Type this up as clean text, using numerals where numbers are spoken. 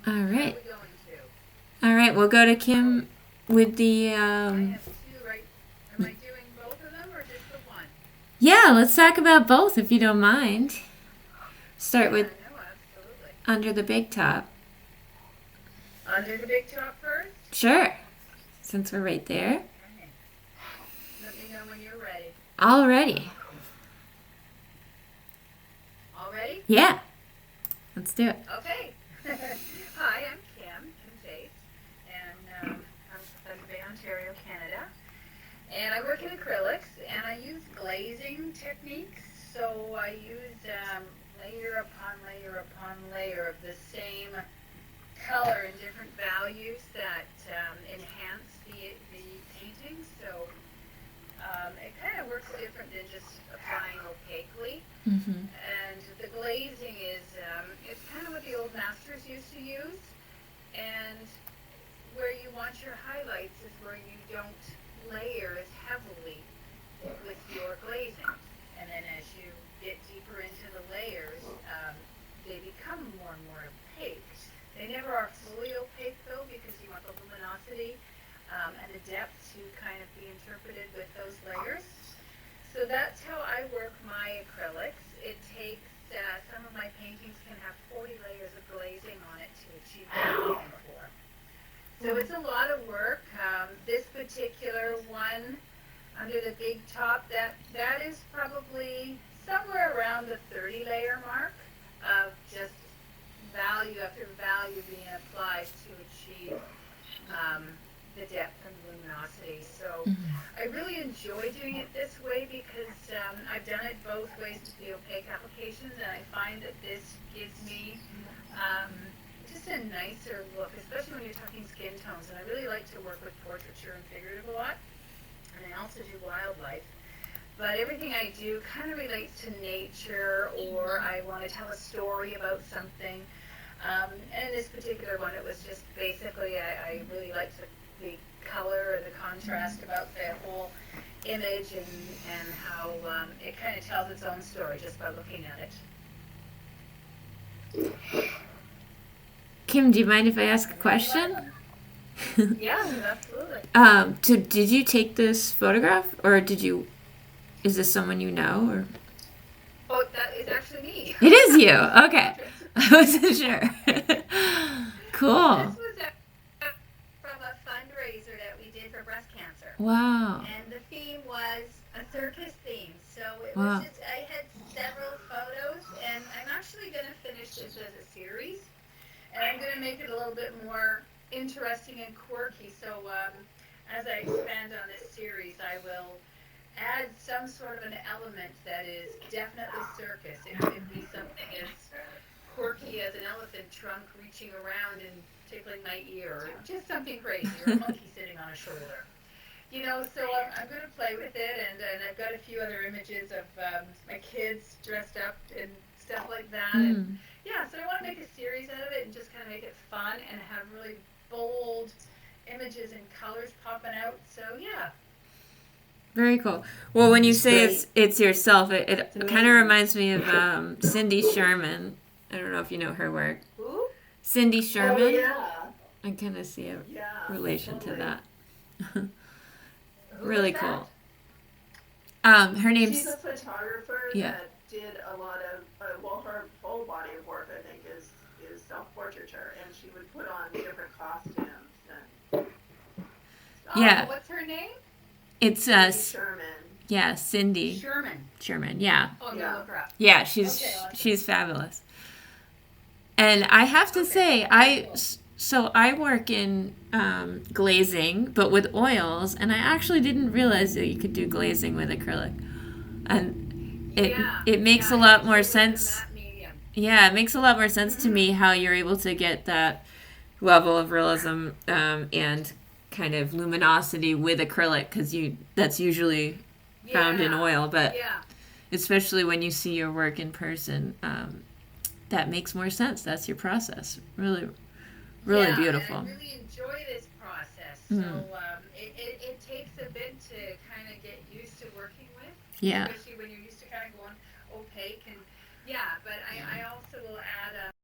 All What are right. we going to? All right. We'll go to Kim with the. I have two, right? Am I doing both of them or just the one? Yeah, let's talk about both if you don't mind. Start with Yeah, no, absolutely. under the big top. Under the big top first? Sure, since we're right there. Okay. Let me know when you're ready. Alrighty. All ready? Yeah, let's do it. Okay. Hi, I'm Kim Chase, and I'm from Bay, Ontario, Canada. And I work in acrylics, and I use glazing techniques. So I use layer upon layer upon layer of the same color and different values that enhance the painting. So it kind of works different than just applying opaquely. Mm-hmm. And the glazing is it's kind of what the old masters used to use. And where you want your highlights is where you don't layer as heavily with your glazing. And then as you get deeper into the layers, they become more and more opaque. They never are fully opaque though, because you want the luminosity and the depth to kind of be interpreted with those layers. So that's how I work my acrylics. It takes, some of my paintings can have 40 layers of glazing on it to achieve what I'm looking for. So it's a lot of work. This particular one under the big top, that is probably somewhere around the 30 layer mark of just value after value being applied to achieve the depth and luminosity. So I really enjoy doing it this way because I've done it both ways to the opaque applications, and I find that this gives me just a nicer look, especially when you're talking skin tones. And I really like to work with portraiture and figurative a lot, and I also do wildlife. But everything I do kind of relates to nature, or I want to tell a story about something. And in this particular one, it was just basically, I really liked the color and the contrast about the whole image, and how it kind of tells its own story just by looking at it. Kim, do you mind if I ask a question? Yeah, absolutely. So did you take this photograph, or did you? Is this someone you know, or? Oh, that is actually me. It is you. Okay, I wasn't sure. This Cool. was from a fundraiser that we did for breast cancer. Wow. And the theme was a circus theme. So it was Wow. just, I had several photos, and I'm actually going to finish this as a series. And I'm going to make it a little bit more interesting and quirky. So as I expand on this series, I will add some sort of an element that is definitely circus. It could be something as quirky as an elephant trunk reaching around and tickling my ear, or just something crazy, or a monkey sitting on a shoulder. So I'm going to play with it, and I've got a few other images of my kids dressed up and stuff like that. And Mm. yeah, so I want to make a series out of it and just kind of make it fun and have really bold images and colors popping out. So yeah, Very cool. Well, when you It's say great. it's yourself, It's it kind of amazing. reminds me of Cindy Sherman. I don't know if you know her work. Who? Cindy Oh Sherman. yeah, I kind of see a yeah, relation to totally. that. who is Really that? cool. Her She's a name's photographer yeah. that did a lot of well, her whole body of work I think is self portraiture, and she would put on different costumes and stuff. Oh, Yeah. what's her name? It's Cindy Sherman. yeah, Cindy Sherman. Sherman. Yeah. Oh, I'm going to Yeah. look her up. Yeah, Okay, awesome. she's fabulous. And I have to Okay, say, very cool. so I work in glazing, but with oils, and I actually didn't realize that you could do glazing with acrylic, and Yeah, it makes yeah, a lot more especially with the sense. matte medium. Yeah, it makes a lot more sense to me how you're able to get that level of realism and kind of luminosity with acrylic, because you that's usually found in Yeah, oil, but yeah, especially when you see your work in person, that makes more sense. That's your process. Really, really yeah, and beautiful. I really enjoy this process. So Mm. it takes a bit to kind of get used to working with, Yeah. especially when you're used to kind of going opaque and yeah. But I also will